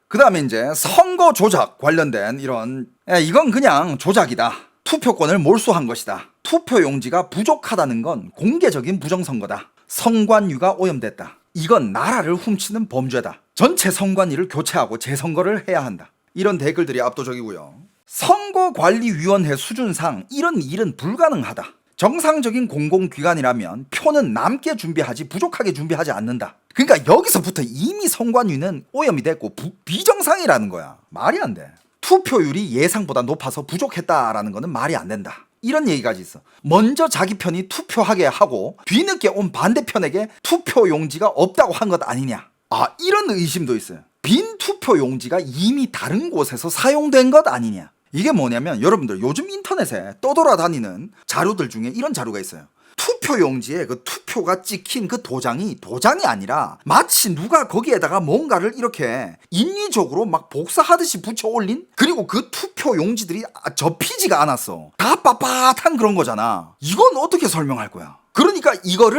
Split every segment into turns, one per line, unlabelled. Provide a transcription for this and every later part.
그 다음에 이제 선거 조작 관련된 이건 그냥 조작이다. 투표권을 몰수한 것이다. 투표 용지가 부족하다는 건 공개적인 부정선거다. 선관위가 오염됐다. 이건 나라를 훔치는 범죄다. 전체 선관위를 교체하고 재선거를 해야 한다. 이런 댓글들이 압도적이고요. 선거관리위원회 수준상 이런 일은 불가능하다. 정상적인 공공기관이라면 표는 남게 준비하지 부족하게 준비하지 않는다. 그러니까 여기서부터 이미 선관위는 오염이 됐고 비정상이라는 거야. 말이 안 돼. 투표율이 예상보다 높아서 부족했다라는 거는 말이 안 된다. 이런 얘기까지 있어. 먼저 자기 편이 투표하게 하고 뒤늦게 온 반대편에게 투표 용지가 없다고 한 것 아니냐. 이런 의심도 있어요. 빈 투표 용지가 이미 다른 곳에서 사용된 것 아니냐. 이게 뭐냐면 여러분들 요즘 인터넷에 떠돌아다니는 자료들 중에 이런 자료가 있어요. 투표 용지에 그 투표가 찍힌 그 도장이 아니라 마치 누가 거기에다가 뭔가를 이렇게 인위적으로 막 복사하듯이 붙여 올린, 그리고 그 투표 용지들이 접히지가 않았어. 다 빳빳한 그런 거잖아. 이건 어떻게 설명할 거야? 그러니까 이거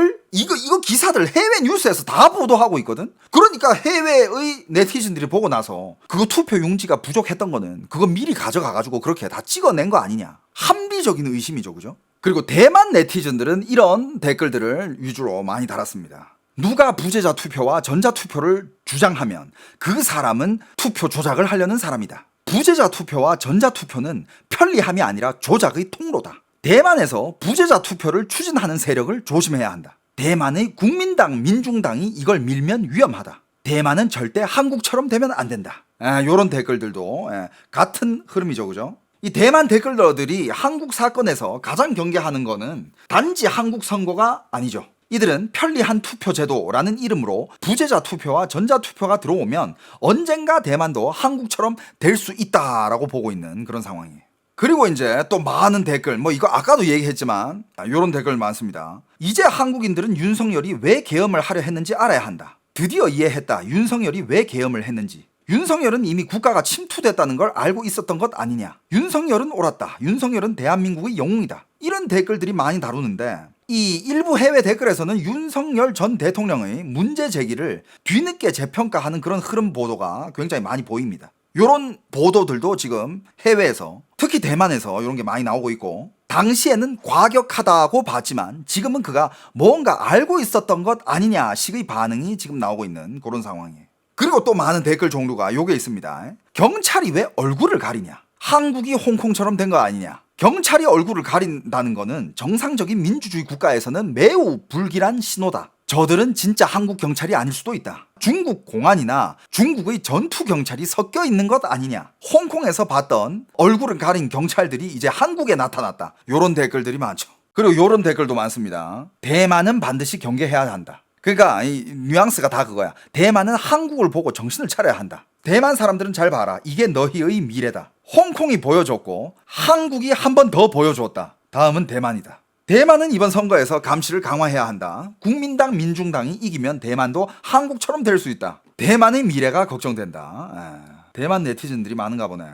기사들 해외 뉴스에서 다 보도하고 있거든. 그러니까 해외의 네티즌들이 보고 나서 그거 투표 용지가 부족했던 거는 그거 미리 가져가가지고 그렇게 다 찍어낸 거 아니냐. 합리적인 의심이죠, 그죠? 그리고 대만 네티즌들은 이런 댓글들을 위주로 많이 달았습니다. 누가 부재자 투표와 전자 투표를 주장하면 그 사람은 투표 조작을 하려는 사람이다. 부재자 투표와 전자 투표는 편리함이 아니라 조작의 통로다. 대만에서 부재자 투표를 추진하는 세력을 조심해야 한다. 대만의 국민당, 민중당이 이걸 밀면 위험하다. 대만은 절대 한국처럼 되면 안 된다. 요런 댓글들도 같은 흐름이죠, 그죠? 이 대만 댓글러들이 한국 사건에서 가장 경계하는 거는 단지 한국 선거가 아니죠. 이들은 편리한 투표제도라는 이름으로 부재자 투표와 전자 투표가 들어오면 언젠가 대만도 한국처럼 될 수 있다라고 보고 있는 그런 상황이에요. 그리고 이제 또 많은 댓글, 이거 아까도 얘기했지만 이런 댓글 많습니다. 이제 한국인들은 윤석열이 왜 계엄을 하려 했는지 알아야 한다. 드디어 이해했다. 윤석열이 왜 계엄을 했는지. 윤석열은 이미 국가가 침투됐다는 걸 알고 있었던 것 아니냐. 윤석열은 옳았다. 윤석열은 대한민국의 영웅이다. 이런 댓글들이 많이 다루는데 이 일부 해외 댓글에서는 윤석열 전 대통령의 문제 제기를 뒤늦게 재평가하는 그런 흐름 보도가 굉장히 많이 보입니다. 이런 보도들도 지금 해외에서, 특히 대만에서 이런 게 많이 나오고 있고, 당시에는 과격하다고 봤지만 지금은 그가 뭔가 알고 있었던 것 아니냐 식의 반응이 지금 나오고 있는 그런 상황이에요. 그리고 또 많은 댓글 종류가 요게 있습니다. 경찰이 왜 얼굴을 가리냐? 한국이 홍콩처럼 된 거 아니냐? 경찰이 얼굴을 가린다는 거는 정상적인 민주주의 국가에서는 매우 불길한 신호다. 저들은 진짜 한국 경찰이 아닐 수도 있다. 중국 공안이나 중국의 전투 경찰이 섞여 있는 것 아니냐. 홍콩에서 봤던 얼굴을 가린 경찰들이 이제 한국에 나타났다. 요런 댓글들이 많죠. 그리고 요런 댓글도 많습니다. 대만은 반드시 경계해야 한다. 그러니까 이 뉘앙스가 다 그거야. 대만은 한국을 보고 정신을 차려야 한다. 대만 사람들은 잘 봐라. 이게 너희의 미래다. 홍콩이 보여줬고 한국이 한 번 더 보여줬다. 다음은 대만이다. 대만은 이번 선거에서 감시를 강화해야 한다. 국민당, 민중당이 이기면 대만도 한국처럼 될 수 있다. 대만의 미래가 걱정된다. 대만 네티즌들이 많은가 보네.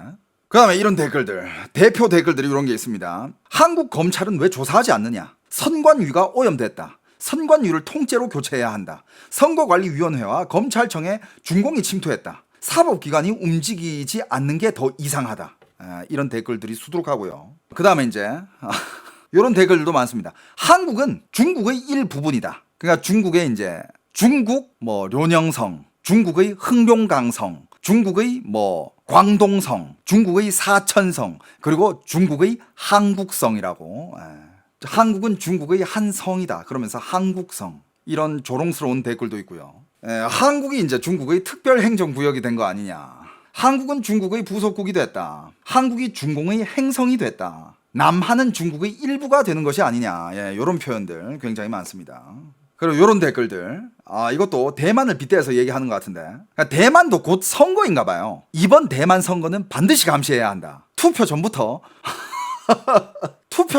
그 다음에 이런 댓글들, 대표 댓글들이 이런 게 있습니다. 한국 검찰은 왜 조사하지 않느냐? 선관위가 오염됐다. 선관위를 통째로 교체해야 한다. 선거관리위원회와 검찰청에 중공이 침투했다. 사법기관이 움직이지 않는 게 더 이상하다. 이런 댓글들이 수두룩하고요. 그 다음에 이제 이런 댓글들도 많습니다. 한국은 중국의 일부분이다. 그러니까 중국의 이제 중국 료녕성, 중국의 흥룡강성, 중국의 광동성, 중국의 사천성, 그리고 중국의 한국성이라고. 한국은 중국의 한 성이다. 그러면서 한국성. 이런 조롱스러운 댓글도 있고요. 한국이 이제 중국의 특별행정구역이 된 거 아니냐. 한국은 중국의 부속국이 됐다. 한국이 중공의 행성이 됐다. 남한은 중국의 일부가 되는 것이 아니냐. 이런 표현들 굉장히 많습니다. 그리고 이런 댓글들, 이것도 대만을 빗대서 얘기하는 것 같은데, 그러니까 대만도 곧 선거인가 봐요. 이번 대만 선거는 반드시 감시해야 한다. 투표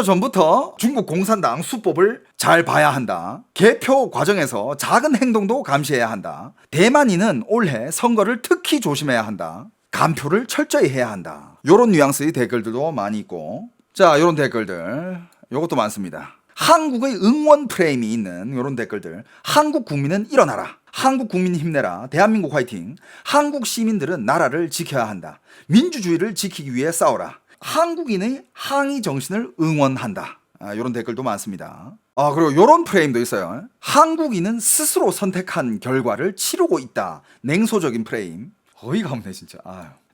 전부터 중국 공산당 수법을 잘 봐야 한다. 개표 과정에서 작은 행동도 감시해야 한다. 대만인은 올해 선거를 특히 조심해야 한다. 간표를 철저히 해야 한다. 요런 뉘앙스의 댓글들도 많이 있고, 자, 요런 댓글들, 요것도 많습니다. 한국의 응원 프레임이 있는 요런 댓글들. 한국 국민은 일어나라. 한국 국민 힘내라. 대한민국 화이팅. 한국 시민들은 나라를 지켜야 한다. 민주주의를 지키기 위해 싸워라. 한국인의 항의 정신을 응원한다. 이런 댓글도 많습니다. 그리고 이런 프레임도 있어요. 한국인은 스스로 선택한 결과를 치르고 있다. 냉소적인 프레임. 어이가 없네 진짜.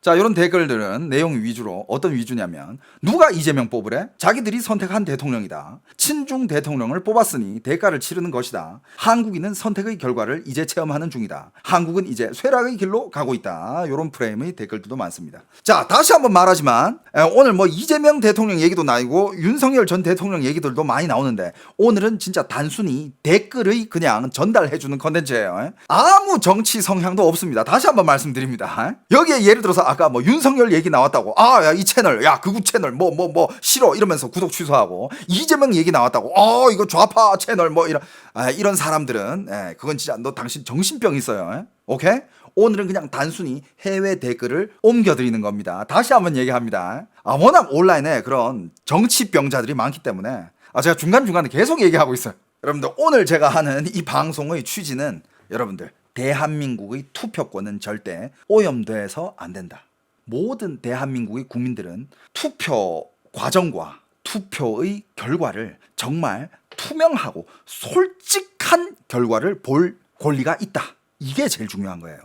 자, 이런 댓글들은 내용 위주로 어떤 위주냐면 누가 이재명 뽑으래? 자기들이 선택한 대통령이다. 친중 대통령을 뽑았으니 대가를 치르는 것이다. 한국인은 선택의 결과를 이제 체험하는 중이다. 한국은 이제 쇠락의 길로 가고 있다. 이런 프레임의 댓글들도 많습니다. 자, 다시 한번 말하지만 오늘 뭐 이재명 대통령 얘기도 나오고 윤석열 전 대통령 얘기들도 많이 나오는데 오늘은 진짜 단순히 댓글의 그냥 전달해주는 컨텐츠예요. 아무 정치 성향도 없습니다. 다시 한번 말씀드립니다. 여기에 예를 들어서 아까 뭐 윤석열 얘기 나왔다고 야 이 채널 야 극우 채널 뭐 싫어 이러면서 구독 취소하고 이재명 얘기 나왔다고 이거 좌파 채널 뭐 이런 사람들은 그건 진짜 너 당신 정신병 있어요. 오케이? 오늘은 그냥 단순히 해외 댓글을 옮겨드리는 겁니다. 다시 한번 얘기합니다. 워낙 온라인에 그런 정치병자들이 많기 때문에 제가 중간중간에 계속 얘기하고 있어요. 여러분들 오늘 제가 하는 이 방송의 취지는 여러분들 대한민국의 투표권은 절대 오염돼서 안 된다. 모든 대한민국의 국민들은 투표 과정과 투표의 결과를 정말 투명하고 솔직한 결과를 볼 권리가 있다. 이게 제일 중요한 거예요.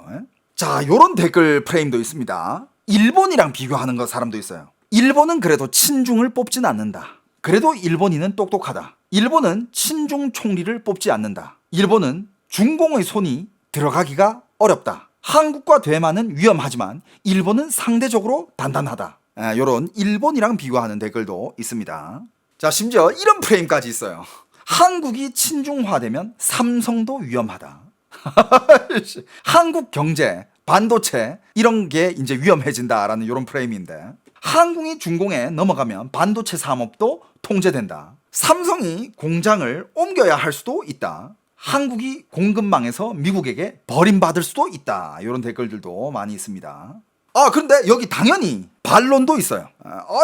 자, 요런 댓글 프레임도 있습니다. 일본이랑 비교하는 거 사람도 있어요. 일본은 그래도 친중을 뽑진 않는다. 그래도 일본인은 똑똑하다. 일본은 친중 총리를 뽑지 않는다. 일본은 중공의 손이 들어가기가 어렵다. 한국과 대만은 위험하지만 일본은 상대적으로 단단하다. 요런 일본이랑 비교하는 댓글도 있습니다. 자, 심지어 이런 프레임까지 있어요. 한국이 친중화되면 삼성도 위험하다. 한국 경제, 반도체 이런 게 이제 위험해진다라는 이런 프레임인데 한국이 중공에 넘어가면 반도체 산업도 통제된다. 삼성이 공장을 옮겨야 할 수도 있다. 한국이 공급망에서 미국에게 버림받을 수도 있다. 이런 댓글들도 많이 있습니다. 그런데 여기 당연히 반론도 있어요.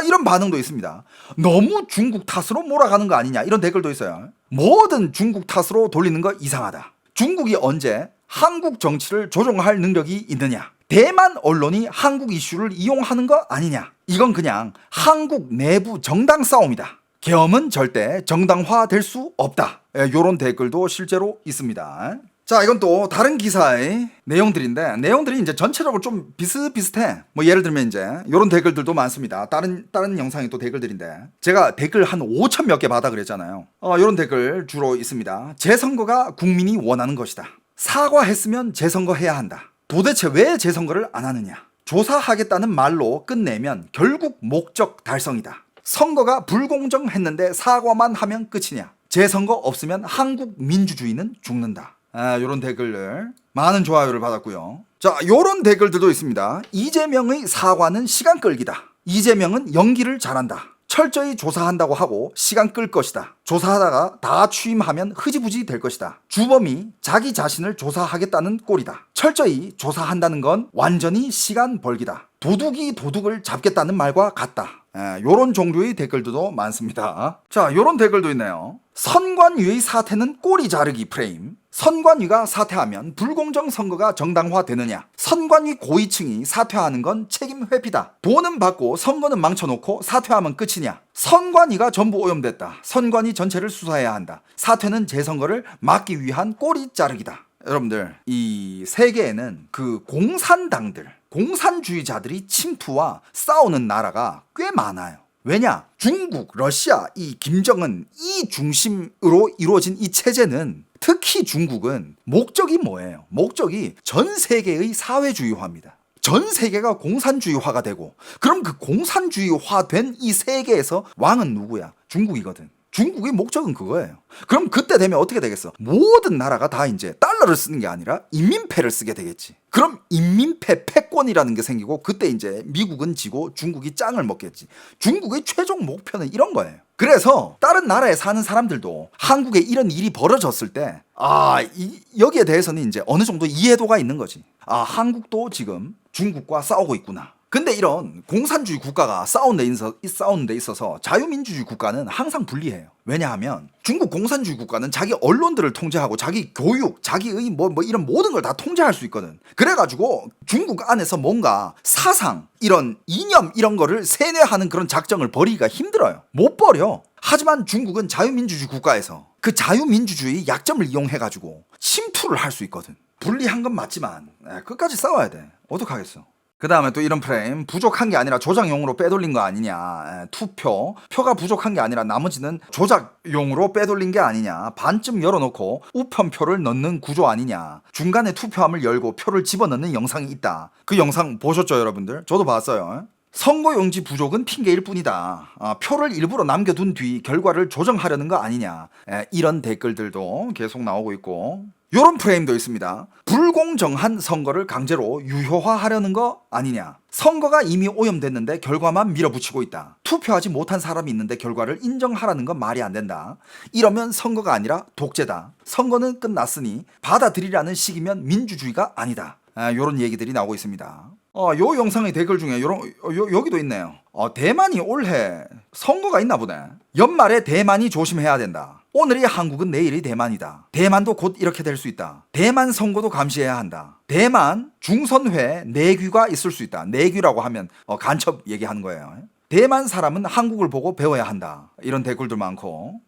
이런 반응도 있습니다. 너무 중국 탓으로 몰아가는 거 아니냐 이런 댓글도 있어요. 뭐든 중국 탓으로 돌리는 거 이상하다. 중국이 언제 한국 정치를 조종할 능력이 있느냐. 대만 언론이 한국 이슈를 이용하는 거 아니냐. 이건 그냥 한국 내부 정당 싸움이다. 계엄은 절대 정당화될 수 없다. 이런 댓글도 실제로 있습니다. 자, 이건 또 다른 기사의 내용들인데 내용들이 이제 전체적으로 좀 비슷비슷해. 뭐 예를 들면 이제 이런 댓글들도 많습니다. 다른 영상이 또 댓글들인데 제가 댓글 한 5천 몇 개 받아 그랬잖아요. 이런 댓글 주로 있습니다. 재선거가 국민이 원하는 것이다. 사과했으면 재선거해야 한다. 도대체 왜 재선거를 안 하느냐. 조사하겠다는 말로 끝내면 결국 목적 달성이다. 선거가 불공정했는데 사과만 하면 끝이냐. 재선거 없으면 한국 민주주의는 죽는다. 요런 댓글들 많은 좋아요를 받았고요. 자, 요런 댓글들도 있습니다. 이재명의 사과는 시간 끌기다. 이재명은 연기를 잘한다. 철저히 조사한다고 하고 시간 끌 것이다. 조사하다가 다 취임하면 흐지부지 될 것이다. 주범이 자기 자신을 조사하겠다는 꼴이다. 철저히 조사한다는 건 완전히 시간 벌기다. 도둑이 도둑을 잡겠다는 말과 같다. 요런 종류의 댓글들도 많습니다. 자, 요런 댓글도 있네요. 선관위의 사퇴는 꼬리 자르기 프레임. 선관위가 사퇴하면 불공정 선거가 정당화되느냐. 선관위 고위층이 사퇴하는 건 책임 회피다. 돈은 받고 선거는 망쳐놓고 사퇴하면 끝이냐. 선관위가 전부 오염됐다. 선관위 전체를 수사해야 한다. 사퇴는 재선거를 막기 위한 꼬리 자르기다. 여러분들, 이 세계에는 그 공산당들, 공산주의자들이 침투와 싸우는 나라가 꽤 많아요. 왜냐? 중국, 러시아, 이 김정은 이 중심으로 이루어진 이 체제는 특히 중국은 목적이 뭐예요? 목적이 전 세계의 사회주의화입니다. 전 세계가 공산주의화가 되고 그럼 그 공산주의화된 이 세계에서 왕은 누구야? 중국이거든. 중국의 목적은 그거예요. 그럼 그때 되면 어떻게 되겠어? 모든 나라가 다 이제 달러를 쓰는 게 아니라 인민폐를 쓰게 되겠지. 그럼 인민폐 패권이라는 게 생기고 그때 이제 미국은 지고 중국이 짱을 먹겠지. 중국의 최종 목표는 이런 거예요. 그래서 다른 나라에 사는 사람들도 한국에 이런 일이 벌어졌을 때 여기에 대해서는 이제 어느 정도 이해도가 있는 거지. 한국도 지금 중국과 싸우고 있구나. 근데 이런 공산주의 국가가 싸우는 데 있어서 자유민주주의 국가는 항상 불리해요. 왜냐하면 중국 공산주의 국가는 자기 언론들을 통제하고 자기 교육, 자기의 뭐 이런 모든 걸 다 통제할 수 있거든. 그래가지고 중국 안에서 뭔가 사상, 이런 이념 이런 거를 세뇌하는 그런 작정을 벌이기가 힘들어요. 못 벌여. 하지만 중국은 자유민주주의 국가에서 그 자유민주주의 약점을 이용해가지고 침투를 할 수 있거든. 불리한 건 맞지만 끝까지 싸워야 돼. 어떡하겠어. 그 다음에 또 이런 프레임, 부족한 게 아니라 조작용으로 빼돌린 거 아니냐. 표가 부족한 게 아니라 나머지는 조작용으로 빼돌린 게 아니냐. 반쯤 열어놓고 우편표를 넣는 구조 아니냐. 중간에 투표함을 열고 표를 집어넣는 영상이 있다. 그 영상 보셨죠, 여러분들? 저도 봤어요. 선거용지 부족은 핑계일 뿐이다. 표를 일부러 남겨둔 뒤 결과를 조정하려는 거 아니냐. 이런 댓글들도 계속 나오고 있고, 요런 프레임도 있습니다. 불공정한 선거를 강제로 유효화하려는 거 아니냐. 선거가 이미 오염됐는데 결과만 밀어붙이고 있다. 투표하지 못한 사람이 있는데 결과를 인정하라는 건 말이 안 된다. 이러면 선거가 아니라 독재다. 선거는 끝났으니 받아들이라는 식이면 민주주의가 아니다. 요런 얘기들이 나오고 있습니다. 요 영상의 댓글 중에 여기도 있네요. 대만이 올해 선거가 있나 보네. 연말에 대만이 조심해야 된다. 오늘이 한국은 내일이 대만이다. 대만도 곧 이렇게 될 수 있다. 대만 선거도 감시해야 한다. 대만 중선회 내규가 있을 수 있다. 내규라고 하면 간첩 얘기하는 거예요. 대만 사람은 한국을 보고 배워야 한다. 이런 댓글들 많고.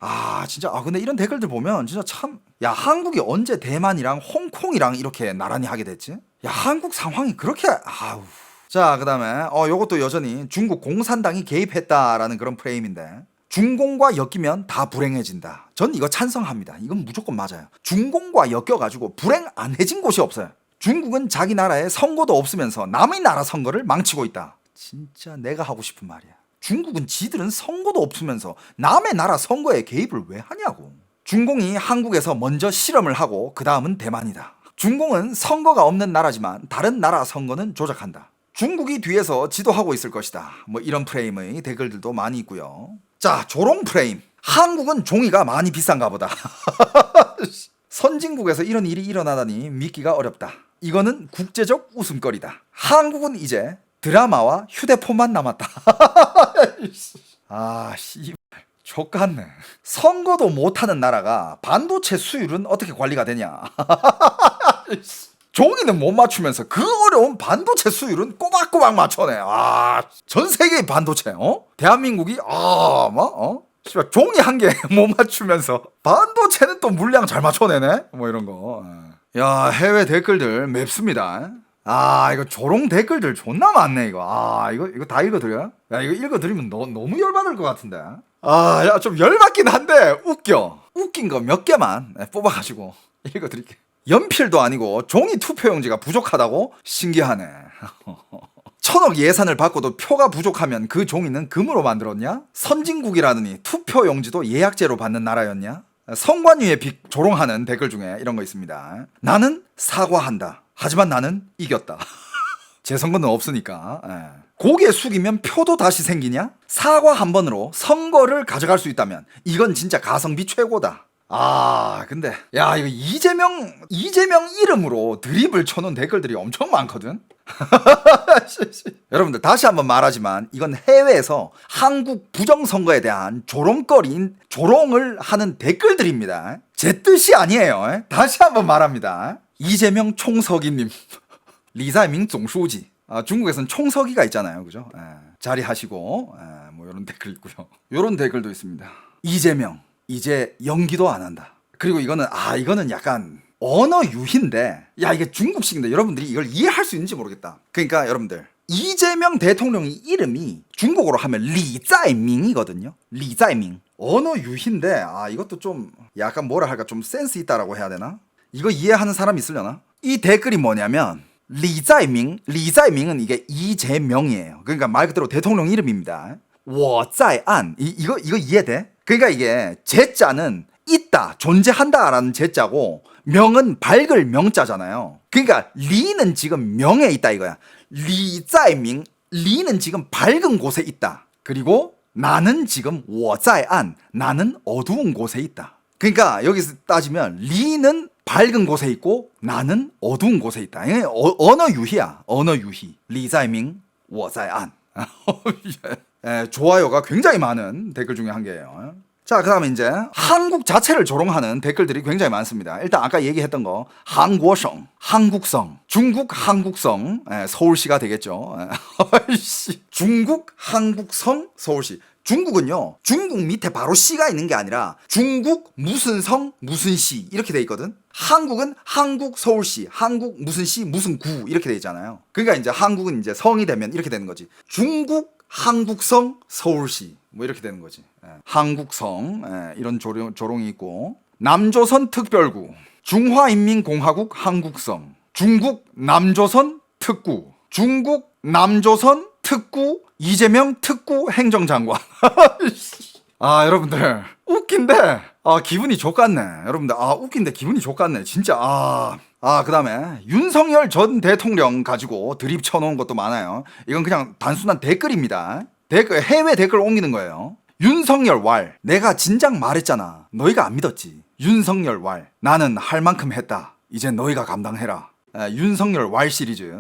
진짜 근데 이런 댓글들 보면 진짜 참, 한국이 언제 대만이랑 홍콩이랑 이렇게 나란히 하게 됐지? 한국 상황이 그렇게 자, 그다음에 요것도 여전히 중국 공산당이 개입했다라는 그런 프레임인데, 중공과 엮이면 다 불행해진다. 전 이거 찬성합니다. 이건 무조건 맞아요. 중공과 엮여가지고 불행 안 해진 곳이 없어요. 중국은 자기 나라에 선거도 없으면서 남의 나라 선거를 망치고 있다. 진짜 내가 하고 싶은 말이야. 중국은 지들은 선거도 없으면서 남의 나라 선거에 개입을 왜 하냐고. 중공이 한국에서 먼저 실험을 하고 그 다음은 대만이다. 중공은 선거가 없는 나라지만 다른 나라 선거는 조작한다. 중국이 뒤에서 지도하고 있을 것이다. 이런 프레임의 댓글들도 많이 있고요. 자, 조롱 프레임. 한국은 종이가 많이 비싼가 보다. 선진국에서 이런 일이 일어나다니 믿기가 어렵다. 이거는 국제적 웃음거리다. 한국은 이제 드라마와 휴대폰만 남았다. 족같네. 선거도 못하는 나라가 반도체 수율은 어떻게 관리가 되냐. 종이는 못 맞추면서 그 어려운 반도체 수율은 꼬박꼬박 맞춰내. 전 세계의 반도체, 대한민국이 종이 한 개 못 맞추면서 반도체는 또 물량 잘 맞춰내네. 이런 거. 해외 댓글들 맵습니다. 이거 조롱 댓글들 존나 많네, 이거. 이거 다 읽어드려? 이거 읽어드리면 너무 열받을 것 같은데. 좀 열받긴 한데 웃긴 거 몇 개만 뽑아가지고 읽어드릴게. 연필도 아니고 종이 투표용지가 부족하다고? 신기하네. 1,000억 예산을 받고도 표가 부족하면 그 종이는 금으로 만들었냐? 선진국이라느니 투표용지도 예약제로 받는 나라였냐? 성관위에 조롱하는 댓글 중에 이런 거 있습니다. 나는 사과한다. 하지만 나는 이겼다. 제 선거는 없으니까. 고개 숙이면 표도 다시 생기냐? 사과 한 번으로 선거를 가져갈 수 있다면 이건 진짜 가성비 최고다. 근데 이거 이재명 이름으로 드립을 쳐놓은 댓글들이 엄청 많거든. 여러분들 다시 한번 말하지만 이건 해외에서 한국 부정선거에 대한 조롱을 하는 댓글들입니다. 제 뜻이 아니에요. 다시 한번 말합니다. 이재명 총서기님, 리자이밍總書記. 중국에서는 총서기가 있잖아요, 그죠? 자리하시고 이런 댓글 있고요. 이런 댓글도 있습니다. 이재명 이제 연기도 안 한다. 그리고 이거는 약간 언어 유희인데, 이게 중국식인데 여러분들이 이걸 이해할 수 있는지 모르겠다. 그러니까 여러분들, 이재명 대통령의 이름이 중국어로 하면 리자이밍이거든요. 리자이밍. 언어 유희인데 이것도 좀 약간 뭐라 할까, 좀 센스 있다라고 해야 되나? 이거 이해하는 사람 있으려나? 이 댓글이 뭐냐면, 리자이밍은 이게 이재명이에요. 그러니까 말 그대로 대통령 이름입니다. 我在岸 이거 이해돼? 그러니까 이게 제자는 있다, 존재한다라는 제자고, 명은 밝을 명자잖아요. 그러니까 리는 지금 명에 있다 이거야. 리자이밍, 리는 지금 밝은 곳에 있다. 그리고 나는 지금 我在岸, 나는 어두운 곳에 있다. 그러니까 여기서 따지면 리는 밝은 곳에 있고 나는 어두운 곳에 있다. 이게 언어 유희야. 언어 유희. 리자이밍 워자이안. 좋아요가 굉장히 많은 댓글 중에 한 개예요. 자, 그 다음에 이제 한국 자체를 조롱하는 댓글들이 굉장히 많습니다. 일단 아까 얘기했던 거 한국성, 한국성, 중국 한국성, 서울시가 되겠죠. 중국 한국성 서울시. 중국은요, 중국 밑에 바로 시가 있는 게 아니라 중국 무슨 성 무슨 시 이렇게 돼 있거든. 한국은 한국 서울시, 한국 무슨 시 무슨 구 이렇게 돼 있잖아요. 그러니까 이제 한국은 이제 성이 되면 이렇게 되는 거지. 중국 한국성 서울시 뭐 이렇게 되는 거지. 한국성, 이런 조롱이 있고, 남조선 특별구, 중화인민공화국 한국성, 중국 남조선 특구, 중국 남조선 특구 이재명 특구 행정장관. 아, 여러분들 웃긴데 기분이 족같네. 여러분들 웃긴데 기분이 족같네 진짜. 그 다음에 윤석열 전 대통령 가지고 드립 쳐놓은 것도 많아요. 이건 그냥 단순한 댓글입니다. 해외 댓글 옮기는 거예요. 윤석열 왈, 내가 진작 말했잖아. 너희가 안 믿었지. 윤석열 왈, 나는 할 만큼 했다. 이제 너희가 감당해라. 윤석열 왈 시리즈.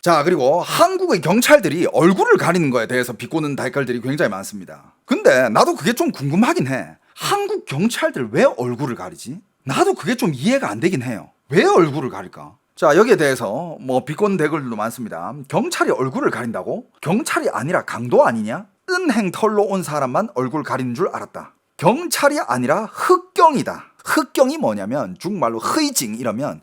자, 그리고 한국의 경찰들이 얼굴을 가리는 거에 대해서 비꼬는 댓글들이 굉장히 많습니다. 근데 나도 그게 좀 궁금하긴 해. 한국 경찰들 왜 얼굴을 가리지? 나도 그게 좀 이해가 안 되긴 해요. 왜 얼굴을 가릴까? 자, 여기에 대해서 뭐 비꼬는 댓글도 많습니다. 경찰이 얼굴을 가린다고? 경찰이 아니라 강도 아니냐? 은행 털로 온 사람만 얼굴 가리는 줄 알았다. 경찰이 아니라 흑경이다. 흑경이 뭐냐면 중국말로 흐이징 이러면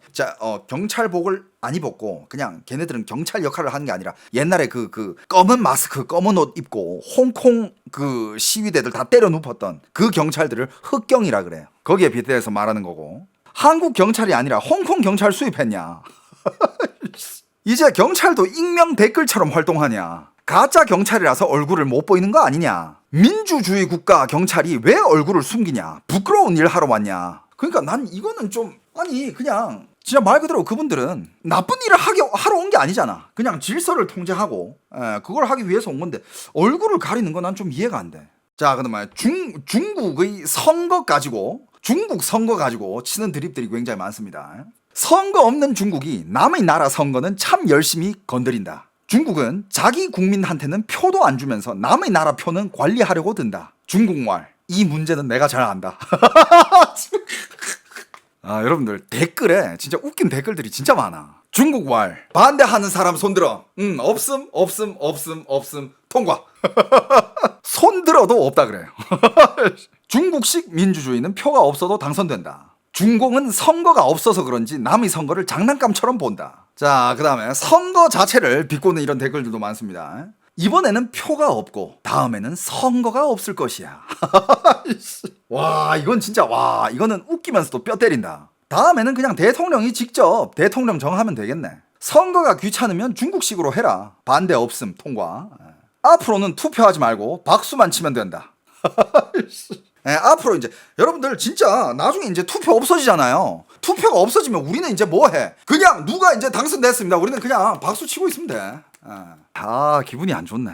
경찰복을 안 입었고 그냥 걔네들은 경찰 역할을 하는 게 아니라 옛날에 그 검은 마스크 검은 옷 입고 홍콩 그 시위대들 다 때려 눕혔던 그 경찰들을 흑경이라 그래요. 거기에 빗대서 말하는 거고, 한국 경찰이 아니라 홍콩 경찰 수입했냐? 이제 경찰도 익명 댓글처럼 활동하냐? 가짜 경찰이라서 얼굴을 못 보이는 거 아니냐? 민주주의 국가 경찰이 왜 얼굴을 숨기냐? 부끄러운 일 하러 왔냐? 그러니까 난 이거는 좀 그냥 진짜 말 그대로 그분들은 나쁜 일을 하러 온 게 아니잖아. 그냥 질서를 통제하고 그걸 하기 위해서 온 건데 얼굴을 가리는 건 난 좀 이해가 안 돼. 자, 그러면 중국의 중국 선거 가지고 치는 드립들이 굉장히 많습니다. 선거 없는 중국이 남의 나라 선거는 참 열심히 건드린다. 중국은 자기 국민한테는 표도 안 주면서 남의 나라 표는 관리하려고 든다. 중국말. 이 문제는 내가 잘 안다. 여러분들 댓글에 진짜 웃긴 댓글들이 진짜 많아. 중국말 반대하는 사람 손들어. 없음 통과. 손들어도 없다 그래요. 중국식 민주주의는 표가 없어도 당선된다. 중공은 선거가 없어서 그런지 남의 선거를 장난감처럼 본다. 자, 그 다음에 선거 자체를 비꼬는 이런 댓글들도 많습니다. 이번에는 표가 없고 다음에는 선거가 없을 것이야. 와, 이건 진짜 이거는 웃기면서도 뼈 때린다. 다음에는 그냥 대통령이 직접 대통령 정하면 되겠네. 선거가 귀찮으면 중국식으로 해라. 반대 없음 통과. 앞으로는 투표하지 말고 박수만 치면 된다. 앞으로 이제 여러분들 진짜 나중에 이제 투표 없어지잖아요. 투표가 없어지면 우리는 이제 뭐 해? 그냥 누가 이제 당선됐습니다. 우리는 그냥 박수 치고 있으면 돼. 기분이 안 좋네.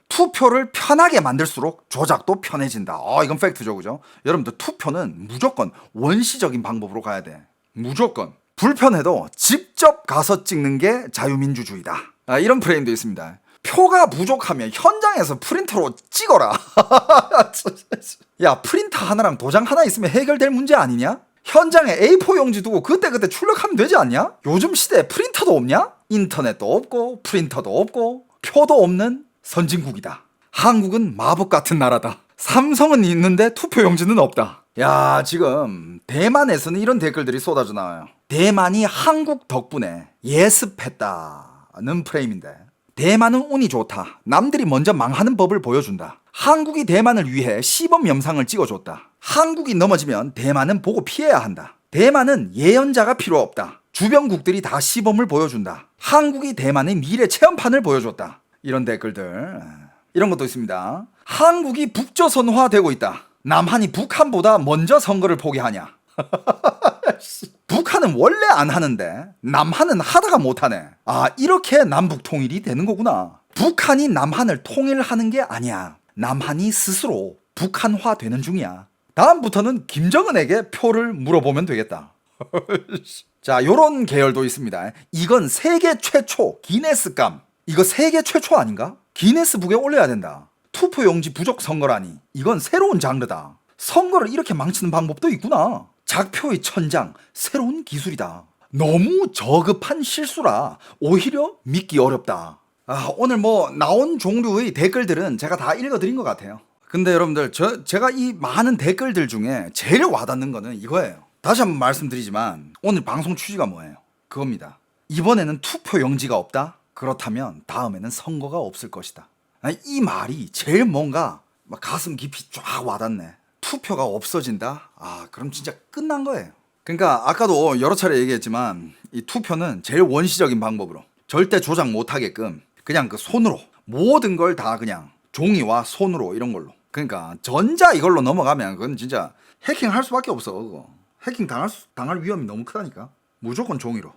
투표를 편하게 만들수록 조작도 편해진다. 이건 팩트죠, 그죠? 여러분들 투표는 무조건 원시적인 방법으로 가야 돼. 무조건. 불편해도 직접 가서 찍는 게 자유민주주의다. 이런 프레임도 있습니다. 표가 부족하면 현장에서 프린터로 찍어라. 야, 프린터 하나랑 도장 하나 있으면 해결될 문제 아니냐? 현장에 A4 용지 두고 그때그때 출력하면 되지 않냐? 요즘 시대에 프린터도 없냐? 인터넷도 없고 프린터도 없고 표도 없는 선진국이다. 한국은 마법 같은 나라다. 삼성은 있는데 투표 용지는 없다. 야, 지금 대만에서는 이런 댓글들이 쏟아져 나와요. 대만이 한국 덕분에 예습했다는 프레임인데, 대만은 운이 좋다. 남들이 먼저 망하는 법을 보여준다. 한국이 대만을 위해 시범 영상을 찍어줬다. 한국이 넘어지면 대만은 보고 피해야 한다. 대만은 예언자가 필요 없다. 주변국들이 다 시범을 보여준다. 한국이 대만의 미래 체험판을 보여줬다. 이런 댓글들. 이런 것도 있습니다. 한국이 북조선화되고 있다. 남한이 북한보다 먼저 선거를 포기하냐. 북한은 원래 안 하는데 남한은 하다가 못하네. 이렇게 남북 통일이 되는 거구나. 북한이 남한을 통일하는 게 아니야. 남한이 스스로 북한화 되는 중이야. 다음부터는 김정은에게 표를 물어보면 되겠다. 자, 요런 계열도 있습니다. 이건 세계 최초 기네스감. 이거 세계 최초 아닌가? 기네스북에 올려야 된다. 투표용지 부족 선거라니. 이건 새로운 장르다. 선거를 이렇게 망치는 방법도 있구나. 작표의 천장, 새로운 기술이다. 너무 저급한 실수라 오히려 믿기 어렵다. 오늘 뭐 나온 종류의 댓글들은 제가 다 읽어드린 것 같아요. 근데 여러분들 제가 이 많은 댓글들 중에 제일 와닿는 거는 이거예요. 다시 한번 말씀드리지만 오늘 방송 취지가 뭐예요? 그겁니다. 이번에는 투표용지가 없다? 그렇다면 다음에는 선거가 없을 것이다. 이 말이 제일 뭔가 막 가슴 깊이 쫙 와닿네. 투표가 없어진다? 그럼 진짜 끝난 거예요. 그러니까 아까도 여러 차례 얘기했지만 이 투표는 제일 원시적인 방법으로 절대 조작 못하게끔 그냥 그 손으로 모든 걸 다 그냥 종이와 손으로 이런 걸로. 그러니까 전자 이걸로 넘어가면 그건 진짜 해킹할 수밖에 없어. 그거. 해킹 당할 위험이 너무 크다니까. 무조건 종이로.